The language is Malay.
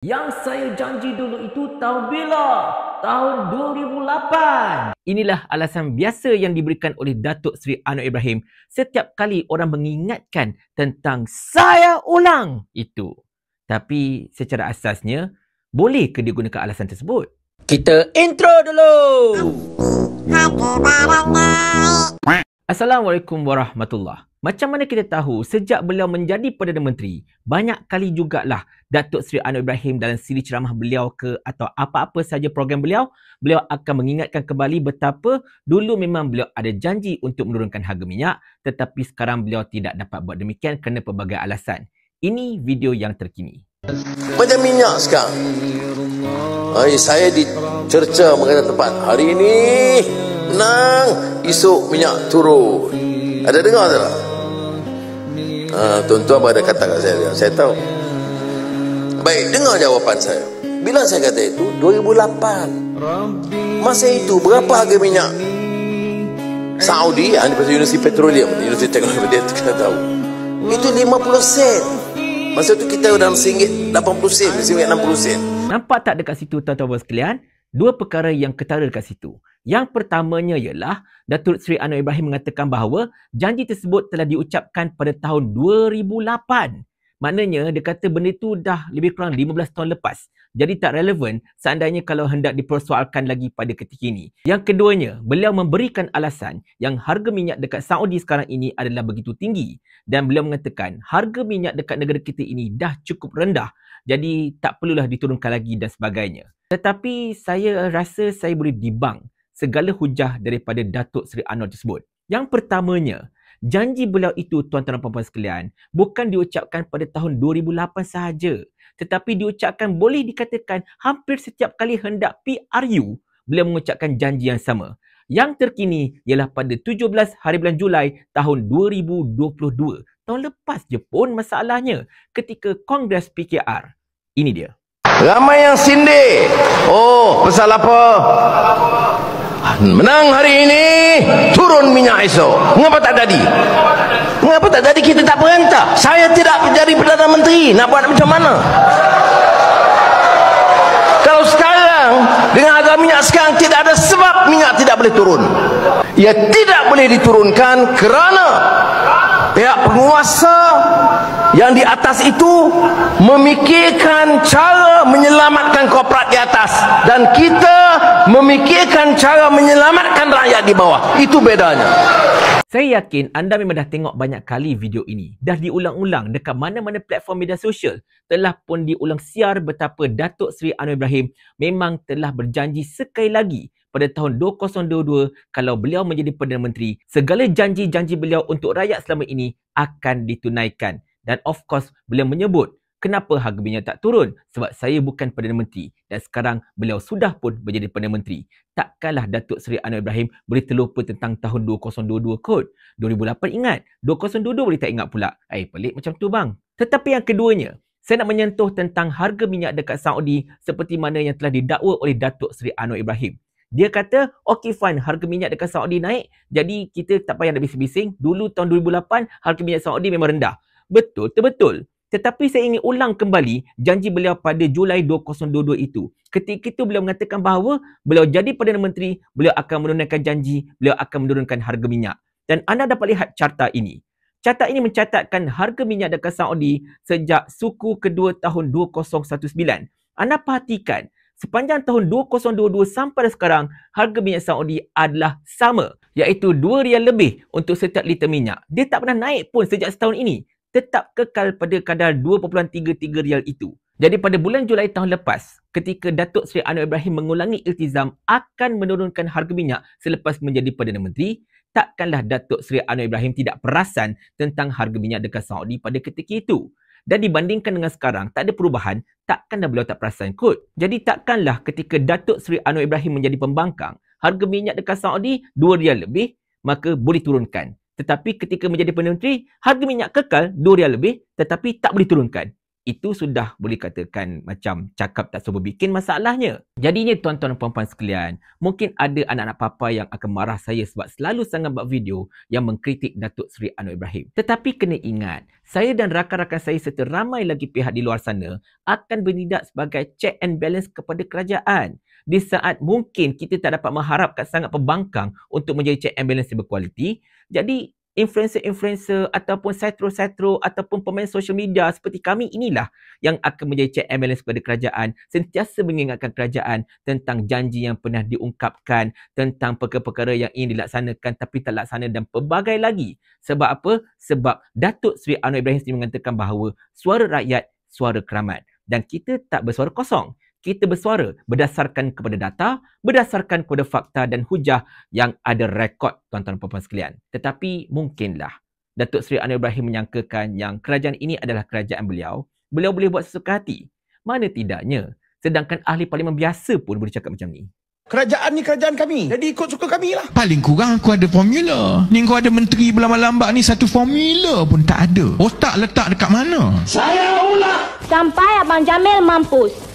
Yang saya janji dulu itu tahu bila? Tahun 2008. Inilah alasan biasa yang diberikan oleh Datuk Seri Anwar Ibrahim setiap kali orang mengingatkan tentang saya ulang itu. Tapi secara asasnya, boleh ke dia gunakan alasan tersebut? Kita intro dulu! Assalamualaikum warahmatullahi. Macam mana kita tahu, sejak beliau menjadi Perdana Menteri, banyak kali jugalah Datuk Seri Anwar Ibrahim dalam siri ceramah beliau atau apa-apa saja program beliau akan mengingatkan kembali betapa dulu memang beliau ada janji untuk menurunkan harga minyak, tetapi sekarang beliau tidak dapat buat demikian kerana pelbagai alasan. Ini video yang terkini. Macam minyak sekarang. Saya dicerca mengatakan tempat. Hari ini menang, esok minyak turun. Ada dengar tak? Tuan-tuan pada kata kat saya tahu. Baik, dengar jawapan saya. Bila saya kata itu 2008. Masa itu berapa harga minyak Saudi? Pasal Universiti Petroleum, Universiti Teknologi dia kita tahu. Itu 50 sen. Masa itu kita dalam RM1.80, RM1.60. Nampak tak dekat situ tuan-tuan sekalian? Dua perkara yang ketara dekat situ. Yang pertamanya ialah Datuk Seri Anwar Ibrahim mengatakan bahawa janji tersebut telah diucapkan pada tahun 2008. Maknanya dia kata benda itu dah lebih kurang 15 tahun lepas. Jadi tak relevan seandainya kalau hendak dipersoalkan lagi pada ketika ini. Yang keduanya, beliau memberikan alasan yang harga minyak dekat Saudi sekarang ini adalah begitu tinggi. Dan beliau mengatakan harga minyak dekat negara kita ini dah cukup rendah. Jadi tak perlulah diturunkan lagi dan sebagainya. Tetapi saya rasa saya boleh debunk segala hujah daripada Datuk Seri Anwar tersebut. Yang pertamanya, janji beliau itu tuan-tuan dan puan-puan sekalian bukan diucapkan pada tahun 2008 sahaja, tetapi diucapkan boleh dikatakan hampir setiap kali hendak PRU beliau mengucapkan janji yang sama. Yang terkini ialah pada 17 hari bulan Julai tahun 2022. Tahun lepas je pun masalahnya ketika Kongres PKR. Ini dia. Ramai yang sindir. Pasal apa? Menang hari ini, turun minyak esok. Mengapa tak jadi? Mengapa tak jadi? Kita tak perintah. Saya tidak menjadi Perdana Menteri. Nak buat macam mana? Kalau sekarang, dengan harga minyak sekarang, tidak ada sebab minyak tidak boleh turun. Ia tidak boleh diturunkan kerana pihak penguasa yang di atas itu memikirkan cara menyelamatkan korporat di atas, dan kita memikirkan cara menyelamatkan rakyat di bawah. Itu bedanya. Saya yakin anda memang dah tengok banyak kali video ini. Dah diulang-ulang dekat mana-mana platform media sosial. Telah pun diulang siar betapa Datuk Seri Anwar Ibrahim memang telah berjanji sekali lagi pada tahun 2022 kalau beliau menjadi Perdana Menteri, segala janji-janji beliau untuk rakyat selama ini akan ditunaikan. Dan of course, beliau menyebut, kenapa harga minyak tak turun? Sebab saya bukan Perdana Menteri. Dan sekarang beliau sudah pun menjadi Perdana Menteri. Takkanlah Datuk Seri Anwar Ibrahim boleh terlupa tentang tahun 2022 kot. 2008 ingat, 2022 boleh tak ingat pula. Pelik macam tu bang. Tetapi yang keduanya, saya nak menyentuh tentang harga minyak dekat Saudi seperti mana yang telah didakwa oleh Datuk Seri Anwar Ibrahim. Dia kata, okay fine, harga minyak dekat Saudi naik, jadi kita tak payah nak bising-bising. Dulu tahun 2008, harga minyak Saudi memang rendah. Betul, betul. Tetapi saya ingin ulang kembali janji beliau pada Julai 2022 itu. Ketika itu beliau mengatakan bahawa beliau jadi Perdana Menteri, beliau akan menunaikan janji, beliau akan menurunkan harga minyak. Dan anda dapat lihat carta ini. Carta ini mencatatkan harga minyak dekat Saudi sejak suku kedua tahun 2019. Anda perhatikan, sepanjang tahun 2022 sampai sekarang, harga minyak Saudi adalah sama, iaitu RM2 lebih untuk setiap liter minyak. Dia tak pernah naik pun sejak setahun ini. Tetap kekal pada kadar RM2.33 itu. Jadi pada bulan Julai tahun lepas, ketika Datuk Seri Anwar Ibrahim mengulangi iltizam akan menurunkan harga minyak selepas menjadi Perdana Menteri, takkanlah Datuk Seri Anwar Ibrahim tidak perasan tentang harga minyak dekat Saudi pada ketika itu. Dan dibandingkan dengan sekarang, tak ada perubahan, takkanlah beliau tak perasan kot. Jadi takkanlah ketika Datuk Seri Anwar Ibrahim menjadi pembangkang, harga minyak dekat Saudi RM2 lebih, maka boleh turunkan. Tetapi ketika menjadi Perdana Menteri, harga minyak kekal RM2 lebih tetapi tak boleh turunkan. itu sudah boleh katakan macam cakap tak suruh bikin masalahnya. Jadinya tuan-tuan dan puan-puan sekalian, mungkin ada anak-anak papa yang akan marah saya sebab selalu sangat buat video yang mengkritik Datuk Seri Anwar Ibrahim. Tetapi kena ingat, saya dan rakan-rakan saya serta ramai lagi pihak di luar sana akan bertindak sebagai check and balance kepada kerajaan. Di saat mungkin kita tak dapat mengharapkan sangat pembangkang untuk menjadi check and balance yang berkualiti, jadi influencer-influencer ataupun setro-setro ataupun pemain social media seperti kami inilah yang akan menjadi check and balance kepada kerajaan, sentiasa mengingatkan kerajaan tentang janji yang pernah diungkapkan, tentang perkara-perkara yang ingin dilaksanakan tapi tak laksana dan pelbagai lagi. Sebab apa? Sebab Datuk Seri Anwar Ibrahim sendiri mengatakan bahawa suara rakyat, suara keramat. Dan kita tak bersuara kosong. Kita bersuara berdasarkan kepada data, berdasarkan kepada fakta dan hujah yang ada rekod tuan-tuan dan puan-puan sekalian. Tetapi mungkinlah Datuk Seri Anwar Ibrahim menyangkakan yang kerajaan ini adalah kerajaan beliau. Beliau boleh buat sesuka hati. Mana tidaknya. Sedangkan ahli parlimen biasa pun boleh cakap macam ni. Kerajaan ni kerajaan kami. Jadi ikut suka kami lah. Paling kurang aku ada formula. Ni kau ada menteri berlambat-lambat ni satu formula pun tak ada. Otak letak dekat mana? Saya ulah. Sampai Abang Jamil mampus.